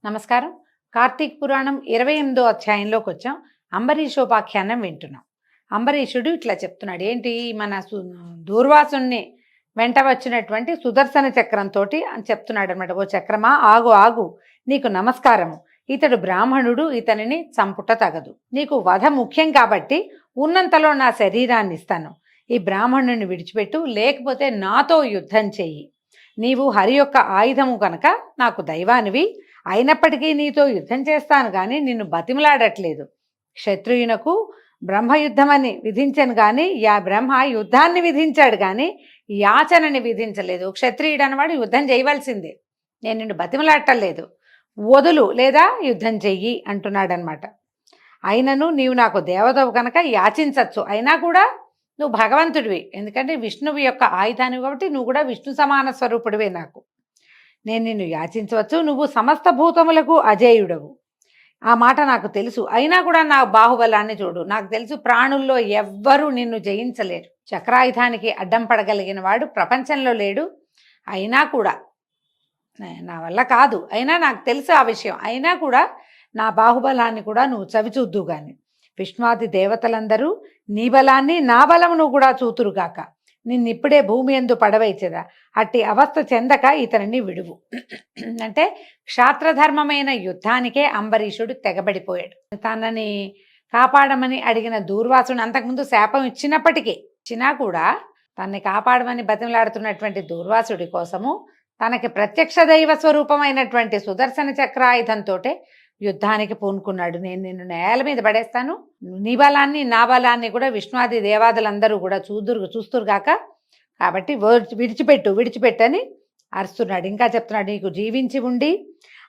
నమస్కారం. కార్తీక పురాణం 28వ అధ్యాయంలోకి వచ్చాం. అంబరీషోపాఖ్యానం వింటున్నాం. అంబరీషుడు ఇట్లా చెప్తున్నాడు. ఏంటి, మన దూర్వాసుని వెంట వచ్చినటువంటి సుదర్శన చక్రంతో అని చెప్తున్నాడు అనమాట. ఓ చక్రమా, ఆగు ఆగు, నీకు నమస్కారము. ఇతడు బ్రాహ్మణుడు, ఇతనిని చంపుట తగదు. నీకు వధ ముఖ్యం కాబట్టి ఉన్నంతలో నా శరీరాన్ని ఇస్తాను. ఈ బ్రాహ్మణుని విడిచిపెట్టు, లేకపోతే నాతో యుద్ధం చెయ్యి. నీవు హరి యొక్క ఆయుధము కనుక నాకు దైవానివి, అయినప్పటికీ నీతో యుద్ధం చేస్తాను కానీ నిన్ను బతిమలాడట్లేదు. క్షత్రియునకు బ్రహ్మయుద్ధమని విధించను కానీ బ్రహ్మ యుద్ధాన్ని విధించాడు కానీ యాచనని విధించలేదు. క్షత్రియుడు అన్నవాడు యుద్ధం చేయవలసిందే. నేను నిన్ను బతిమలాడటలేదు, వదులు లేదా యుద్ధం చెయ్యి అంటున్నాడనమాట. అయినను నీవు నాకు దేవతవు కనుక యాచించచ్చు, అయినా కూడా నువ్వు భగవంతుడివి, ఎందుకంటే విష్ణువు యొక్క ఆయుధాన్ని కాబట్టి నువ్వు కూడా విష్ణు సమాన స్వరూపుడివే. నాకు నేను నిన్ను యాచించవచ్చు, నువ్వు సమస్త భూతములకు అజేయుడవు. ఆ మాట నాకు తెలుసు, అయినా కూడా నా బాహుబలాన్ని చూడు. నాకు తెలుసు ప్రాణుల్లో ఎవ్వరూ నిన్ను జయించలేరు. చక్రాయుధానికి అడ్డం పడగలిగిన వాడు ప్రపంచంలో లేడు. అయినా కూడా నా వల్ల కాదు, అయినా నాకు తెలుసు ఆ విషయం. అయినా కూడా నా బాహుబలాన్ని కూడా నువ్వు చవిచూద్దు గాని. విష్ణువాది దేవతలందరూ నీ బలాన్ని నా బలమును కూడా చూతురుగాక. నిన్నిప్పుడే భూమి యందు పడవైచెదా. అట్టి అవస్థ చెందక ఇతనిని విడువు. అంటే క్షాత్రధర్మమైన యుద్ధానికే అంబరీషుడు తెగబడిపోయాడు. తనని కాపాడమని అడిగిన దూర్వాసుని అంతకుముందు శాపం ఇచ్చినా కూడా తనని కాపాడమని బతిమలాడుతున్నటువంటి దూర్వాసుడి కోసము తనకి ప్రత్యక్ష దైవ స్వరూపమైనటువంటి సుదర్శన చక్రాయుధంతో యుద్ధానికి పూనుకున్నాడు. నేను నిన్ను నేల మీద పడేస్తాను, నీ బలాన్ని నా బలాన్ని కూడా విష్ణువాది దేవాదులందరూ కూడా చూస్తురుగాక, కాబట్టి విడిచిపెట్టని అరుస్తున్నాడు. ఇంకా చెప్తున్నాడు, నీకు జీవించి ఉండి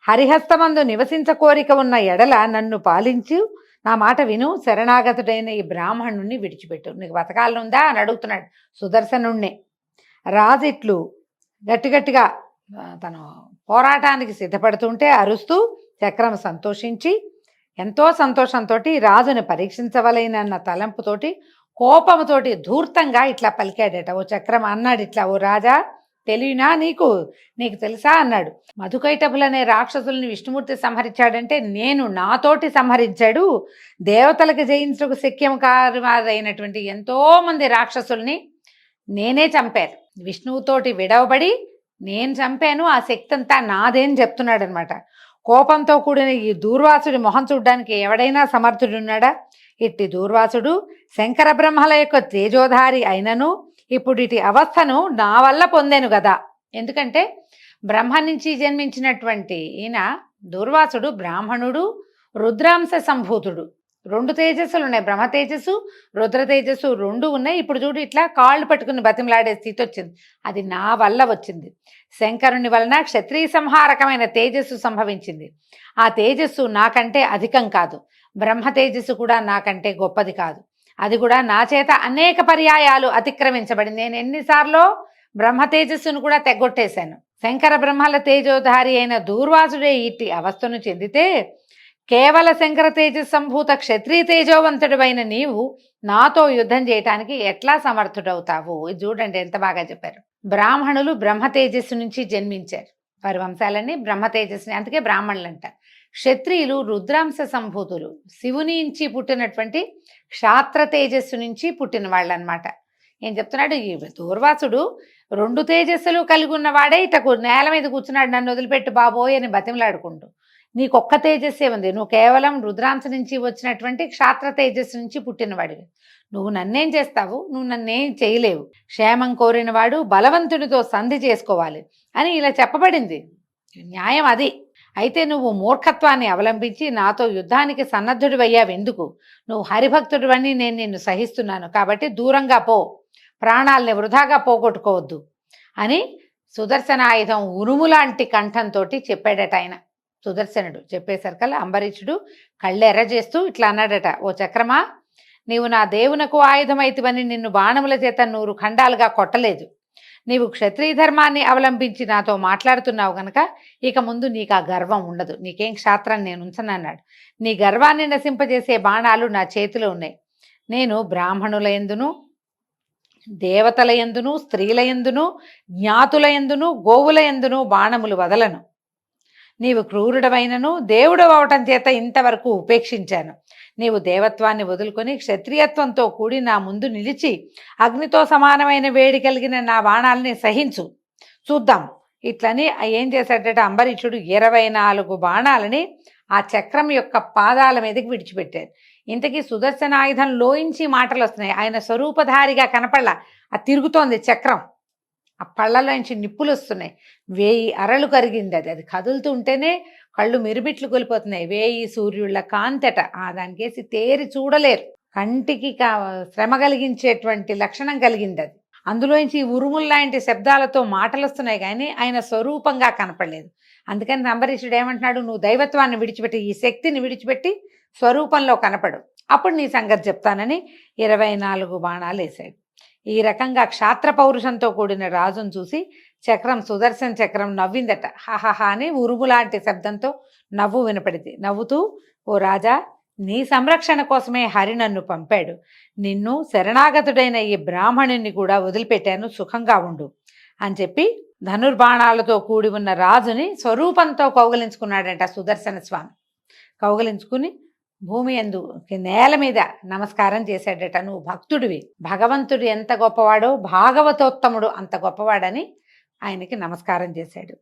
హరిహస్తమందు నివసించ కోరిక ఉన్న ఎడల నన్ను పాలించి నా మాట విను, శరణాగతుడైన ఈ బ్రాహ్మణుణ్ణి విడిచిపెట్టు. నీకు బతకాలనుందా అని అడుగుతున్నాడు సుదర్శనుణ్ణి. రాజు ఇట్లు గట్టిగా తను పోరాటానికి సిద్ధపడుతుంటే అరుస్తూ చక్రం సంతోషించి ఎంతో సంతోషంతో రాజుని పరీక్షించవలైనన్న తలంపుతోటి కోపముతోటి ధూర్తంగా ఇట్లా పలికాడట. ఓ చక్రం అన్నాడు ఇట్లా, ఓ రాజా, తెలియనా నీకు తెలుసా అన్నాడు. మధుకైటపులనే రాక్షసుల్ని విష్ణుమూర్తి సంహరించాడంటే నాతోటి సంహరించాడు. దేవతలకు జయించుటకు శక్యం కారైనటువంటి ఎంతో మంది రాక్షసుల్ని నేనే చంపాను. విష్ణువుతోటి విడవబడి నేను చంపాను, ఆ శక్తి అంతా నాదేని చెప్తున్నాడు అనమాట. కోపంతో కూడిన ఈ దూర్వాసుడి మొహం చూడ్డానికి ఎవడైనా సమర్థుడున్నాడా? ఇట్టి దూర్వాసుడు శంకర బ్రహ్మల యొక్క తేజోధారి అయినను ఇప్పుడు ఇటు అవస్థను నా వల్ల పొందాను కదా. ఎందుకంటే బ్రహ్మ నుంచి జన్మించినటువంటి ఈయన దూర్వాసుడు బ్రాహ్మణుడు, రుద్రాంశ సంభూతుడు. 2 తేజస్సులు ఉన్నాయి, బ్రహ్మ తేజస్సు, రుద్ర తేజస్సు 2 ఉన్నాయి. ఇప్పుడు చూడు ఇట్లా కాళ్ళు పట్టుకుని బతిమలాడే స్థితి వచ్చింది. అది నా వల్ల వచ్చింది. శంకరుని వలన క్షత్రియ సంహారకమైన తేజస్సు సంభవించింది. ఆ తేజస్సు నాకంటే అధికం కాదు, బ్రహ్మ తేజస్సు కూడా నాకంటే గొప్పది కాదు. అది కూడా నా చేత అనేక పర్యాయాలు అతిక్రమించబడింది. నేను ఎన్నిసార్లు బ్రహ్మ తేజస్సును కూడా తెగొట్టేశాను. శంకర బ్రహ్మల తేజోధారి అయిన దూర్వాసుడే ఇట్టి అవస్థను చెందితే కేవల శంకర తేజస్ సంభూత క్షత్రియ తేజోవంతుడివైన నీవు నాతో యుద్ధం చేయటానికి ఎట్లా సమర్థుడవుతావు? ఇది చూడండి ఎంత బాగా చెప్పారు. బ్రాహ్మణులు బ్రహ్మ తేజస్సు నుంచి జన్మించారు. వారి వంశాలన్నీ బ్రహ్మ తేజస్సుని, అందుకే బ్రాహ్మణులు అంటారు. క్షత్రియులు రుద్రాంశ సంభూతులు, శివుని నుంచి పుట్టినటువంటి క్షాత్ర తేజస్సు నుంచి పుట్టిన వాళ్ళు అనమాట. ఏం చెప్తున్నాడు ఈ దూర్వాసుడు? 2 తేజస్సులు కలిగి ఉన్నవాడే ఇటకు నేల మీద కూర్చున్నాడు, నన్ను వదిలిపెట్టు బాబోయ్ అని బతిమలాడుకుంటూ. నీకొక్క తేజస్సే ఉంది, నువ్వు కేవలం రుద్రాంశ నుంచి వచ్చినటువంటి క్షాత్ర తేజస్సు నుంచి పుట్టినవాడివి. నువ్వు నన్నేం చేస్తావు? నువ్వు నన్నేం చేయలేవు. క్షేమం కోరినవాడు బలవంతునితో సంధి చేసుకోవాలి అని ఇలా చెప్పబడింది. న్యాయం అది. అయితే నువ్వు మూర్ఖత్వాన్ని అవలంబించి నాతో యుద్ధానికి సన్నద్ధుడివయ్యావు. ఎందుకు? నువ్వు హరిభక్తుడివని నేను నిన్ను సహిస్తున్నాను, కాబట్టి దూరంగా పో, ప్రాణాలని వృధాగా పోగొట్టుకోవద్దు అని సుదర్శన ఆయుధం ఉరుములాంటి కంఠంతో చెప్పాడట ఆయన. సుదర్శనుడు చెప్పేసరికల్లా అంబరీషుడు కళ్ళెర్ర చేస్తూ ఇట్లా అన్నాడట, ఓ చక్రమా, నీవు నా దేవునకు ఆయుధమైతివని నిన్ను బాణముల చేత 100 ఖండాలుగా కొట్టలేదు. నీవు క్షత్రియ ధర్మాన్ని అవలంబించి నాతో మాట్లాడుతున్నావు గనక ఇక ముందు నీకు ఆ గర్వం ఉండదు. నీకేం క్షాత్రాన్ని నేను ఉంచనన్నాడు. నీ గర్వాన్ని నశింపజేసే బాణాలు నా చేతిలో ఉన్నాయి. నేను బ్రాహ్మణుల యందును, దేవతల యందును, స్త్రీల యందును, జ్ఞాతుల యందును, గోవుల యందును బాణములు వదలను. నీవు క్రూరుడవైనను దేవుడు అవటం చేత ఇంతవరకు ఉపేక్షించాను. నీవు దేవత్వాన్ని వదులుకొని క్షత్రియత్వంతో కూడి నా ముందు నిలిచి అగ్నితో సమానమైన వేడి కలిగిన నా బాణాలని సహించు, చూద్దాం. ఇట్లని ఏం చేశాడట అంబరీషుడు 24 బాణాలని ఆ చక్రం యొక్క పాదాల మీదకి విడిచిపెట్టాడు. ఇంతకీ సుదర్శన ఆయుధంలోంచి మాటలు వస్తున్నాయి. ఆయన స్వరూపధారిగా కనపడలా, అది తిరుగుతోంది చక్రం. ఆ పళ్ళలోంచి నిప్పులు వస్తున్నాయి. 1000 అరలు కరిగింది. అది కదులుతూ ఉంటేనే కళ్ళు మిరుమిట్లు కొలిపోతున్నాయి. 1000 సూర్యుళ్ళ కాంతట దానికేసి తేరి చూడలేరు. కంటికి శ్రమ కలిగించేటువంటి లక్షణం కలిగింది అది. అందులోంచి ఉరుముల్లాంటి శబ్దాలతో మాటలు వస్తున్నాయి కానీ ఆయన స్వరూపంగా కనపడలేదు. అందుకని అంబరీషుడు ఏమంటున్నాడు, నువ్వు దైవత్వాన్ని విడిచిపెట్టి, ఈ శక్తిని విడిచిపెట్టి స్వరూపంలో కనపడు, అప్పుడు నీ సంగతి చెప్తానని 24 బాణాలు వేశాడు. ఈ రకంగా క్షాత్ర పౌరుషంతో కూడిన రాజును చూసి చక్రం, సుదర్శన చక్రం నవ్విందట. హహహ అని ఉరుములాంటి శబ్దంతో నవ్వు వినపడింది. నవ్వుతూ, ఓ రాజా, నీ సంరక్షణ కోసమే హరి నన్ను పంపాడు. నిన్ను శరణాగతుడైన ఈ బ్రాహ్మణుని కూడా వదిలిపెట్టాను, సుఖంగా ఉండు అని చెప్పి ధనుర్బాణాలతో కూడి ఉన్న రాజుని స్వరూపంతో కౌగలించుకున్నాడంట సుదర్శన స్వామి. కౌగలించుకుని భూమి యందు నేల మీద నమస్కారం చేశాడట. నువ్వు భక్తుడివి, భగవంతుడు ఎంత గొప్పవాడో భాగవతోత్తముడు అంత గొప్పవాడని ఆయనకి నమస్కారం చేశాడు.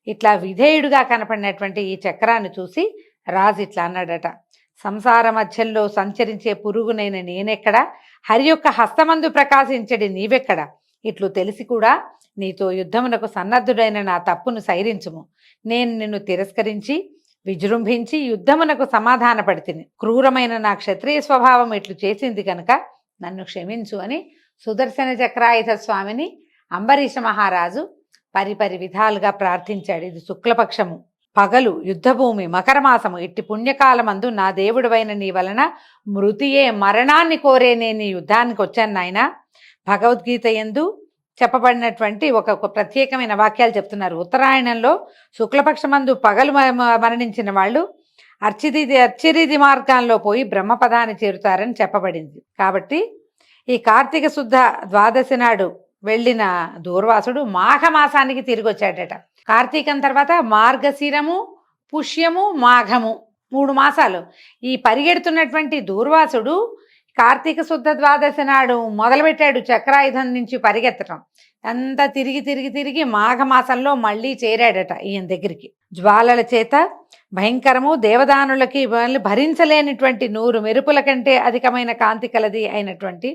ఇట్లా విధేయుడుగా కనపడినటువంటి ఈ చక్రాన్ని చూసి రాజు ఇట్లా అన్నాడట, సంసార మధ్యలో సంచరించే పురుగునైన నేనెక్కడ, హరి యొక్క హస్తమందు ప్రకాశించడి నీవెక్కడ, ఇట్లు తెలిసి కూడా నీతో యుద్ధమునకు సన్నద్ధుడైన నా తప్పును సైరించుము. నేను నిన్ను తిరస్కరించి విజృంభించి యుద్ధమునకు సమాధానపడితిని. క్రూరమైన నా క్షత్రియ స్వభావం ఇట్లు చేసింది కనుక నన్ను క్షమించు అని సుదర్శన చక్రాయుధ స్వామిని అంబరీష మహారాజు పరిపరి విధాలుగా ప్రార్థించాడు. ఇది శుక్లపక్షము, పగలు, యుద్ధభూమి, మకరమాసము, ఇట్టి పుణ్యకాలమందు నా దేవుడివైన నీ వలన మృతియే మరణాన్ని కోరే నేను ఈ యుద్ధానికి వచ్చాను నాయన. భగవద్గీత యందు చెప్పబడినటువంటి ఒక ప్రత్యేకమైన వాక్యాలు చెప్తున్నారు. ఉత్తరాయణంలో శుక్లపక్షమందు పగలు మరణించిన వాళ్ళు అర్చిరిది మార్గాల్లో పోయి బ్రహ్మపదాన్ని చేరుతారని చెప్పబడింది. కాబట్టి ఈ కార్తీక శుద్ధ ద్వాదశి నాడు వెళ్ళిన దూర్వాసుడు మాఘమాసానికి తిరిగి వచ్చాడట. కార్తీకం తర్వాత మార్గశిరము, పుష్యము, మాఘము 3 మాసాలు. ఈ పరిగెడుతున్నటువంటి దూర్వాసుడు కార్తీక శుద్ధ ద్వాదశి నాడు మొదలుపెట్టాడు చక్రాయుధం నుంచి పరిగెత్తడం. అంతా తిరిగి తిరిగి తిరిగి మాఘమాసంలో మళ్ళీ చేరాడట ఈయన దగ్గరికి. జ్వాలల చేత భయంకరము, దేవదానులకి భరించలేనిటువంటి 100 మెరుపుల కంటే అధికమైన కాంతి కలది అయినటువంటి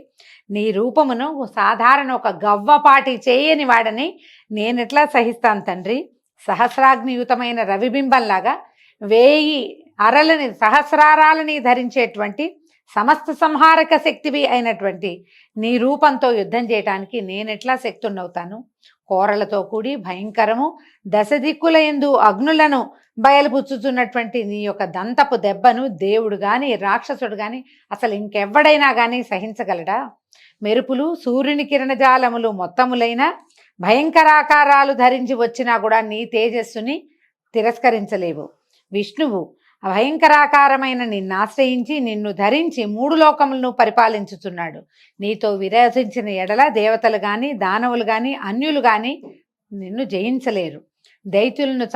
నీ రూపమును సాధారణ ఒక గవ్వపాటి చేయని వాడని నేనెట్లా సహిస్తాను తండ్రి. సహస్రాగ్నియుతమైన రవిబింబంలాగా 1000 అరలని సహస్రారాలని ధరించేటువంటి సమస్త సంహారక శక్తివి అయినటువంటి నీ రూపంతో యుద్ధం చేయటానికి నేనెట్లా శక్తున్నవుతాను. కోరలతో కూడి భయంకరము, 10 దిక్కుల యందు అగ్నులను బయలుపుచ్చుతున్నటువంటి నీ యొక్క దంతపు దెబ్బను దేవుడు గాని రాక్షసుడు గాని అసలు ఇంకెవ్వడైనా గాని సహించగలడా. మెరుపులు, సూర్యుని కిరణజాలములు మొత్తములైన భయంకరాకారాలు ధరించి వచ్చినా కూడా నీ తేజస్సుని తిరస్కరించలేవు. విష్ణువు భయంకరాకారమైన నిన్ను ఆశ్రయించి నిన్ను ధరించి 3 లోకములను పరిపాలించుతున్నాడు. నీతో విరోధించిన ఎడల దేవతలు గాని దానవులు గాని అన్యులు గాని నిన్ను జయించలేరు. దైత్యులను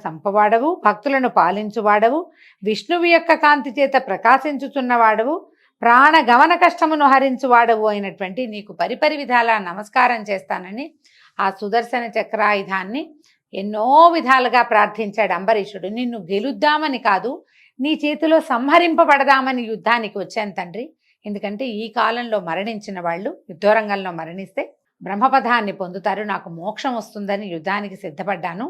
చంపవాడవు, భక్తులను పాలించువాడవు, విష్ణువు యొక్క కాంతి చేత ప్రకాశించుతున్నవాడవు, ప్రాణ గమన కష్టమును హరించువాడవు అయినటువంటి నీకు పరిపరి విధాలా నమస్కారం చేస్తానని ఆ సుదర్శన చక్రాయుధాన్ని ఎన్నో విధాలుగా ప్రార్థించాడు అంబరీషుడు. నిన్ను గెలుద్దామని కాదు, నీ చేతిలో సంహరింపబడదామని యుద్ధానికి వచ్చాను తండ్రి. ఎందుకంటే ఈ కాలంలో మరణించిన వాళ్ళు యుద్ధరంగంలో మరణిస్తే బ్రహ్మపదాన్ని పొందుతారు, నాకు మోక్షం వస్తుందని యుద్ధానికి సిద్ధపడ్డాను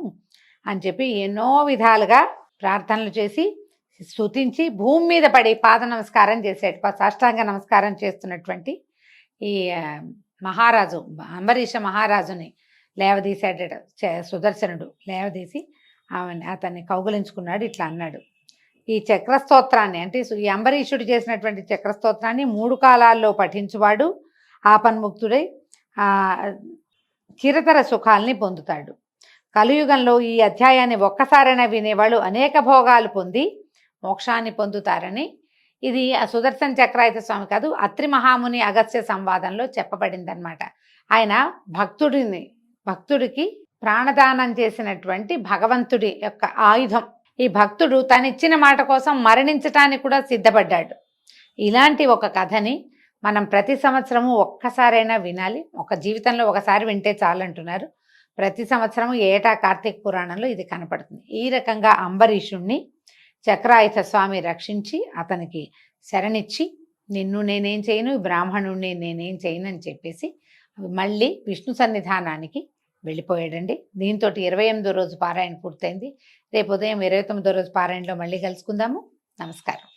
అని చెప్పి ఎన్నో విధాలుగా ప్రార్థనలు చేసి స్తుతించి భూమి మీద పడి పాద నమస్కారం చేశాడు. సాష్టాంగ నమస్కారం చేస్తున్నటువంటి ఈ మహారాజు అంబరీష మహారాజుని లేవదీశాడట సుదర్శనుడు. లేవదీసి అతన్ని కౌగులించుకున్నాడు. ఇట్లా అన్నాడు, ఈ చక్రస్తోత్రాన్ని అంటే ఈ అంబరీషుడు చేసినటువంటి చక్రస్తోత్రాన్ని 3 కాలాల్లో పఠించువాడు ఆపన్ముక్తుడై చిరతర సుఖాల్ని పొందుతాడు. కలియుగంలో ఈ అధ్యాయాన్ని ఒక్కసారైనా వినేవాళ్ళు అనేక భోగాలు పొంది మోక్షాన్ని పొందుతారని ఇది సుదర్శన చక్రాయుధ స్వామి కాదు, అత్రి మహాముని అగస్త్య సంవాదంలో చెప్పబడింది అనమాట. ఆయన భక్తుడికి ప్రాణదానం చేసినటువంటి భగవంతుడి యొక్క ఆయుధం. ఈ భక్తుడు తనిచ్చిన మాట కోసం మరణించటానికి కూడా సిద్ధపడ్డాడు. ఇలాంటి ఒక కథని మనం ప్రతి సంవత్సరము ఒక్కసారైనా వినాలి. ఒక జీవితంలో ఒకసారి వింటే చాలంటున్నారు. ప్రతి సంవత్సరము ఏటా కార్తీక పురాణంలో ఇది కనపడుతుంది. ఈ రకంగా అంబరీషుణ్ణి చక్రాయుధ స్వామి రక్షించి అతనికి శరణిచ్చి, నిన్ను నేనేం చేయను, బ్రాహ్మణుణ్ణి నేనేం చేయను అని చెప్పేసి మళ్ళీ విష్ణు సన్నిధానానికి వెళ్ళిపోయాడండి. దీంతో 28వ రోజు పారాయణ పూర్తయింది. రేపు ఉదయం 29వ రోజు పారాయణలో మళ్ళీ కలుసుకుందాము. నమస్కారం.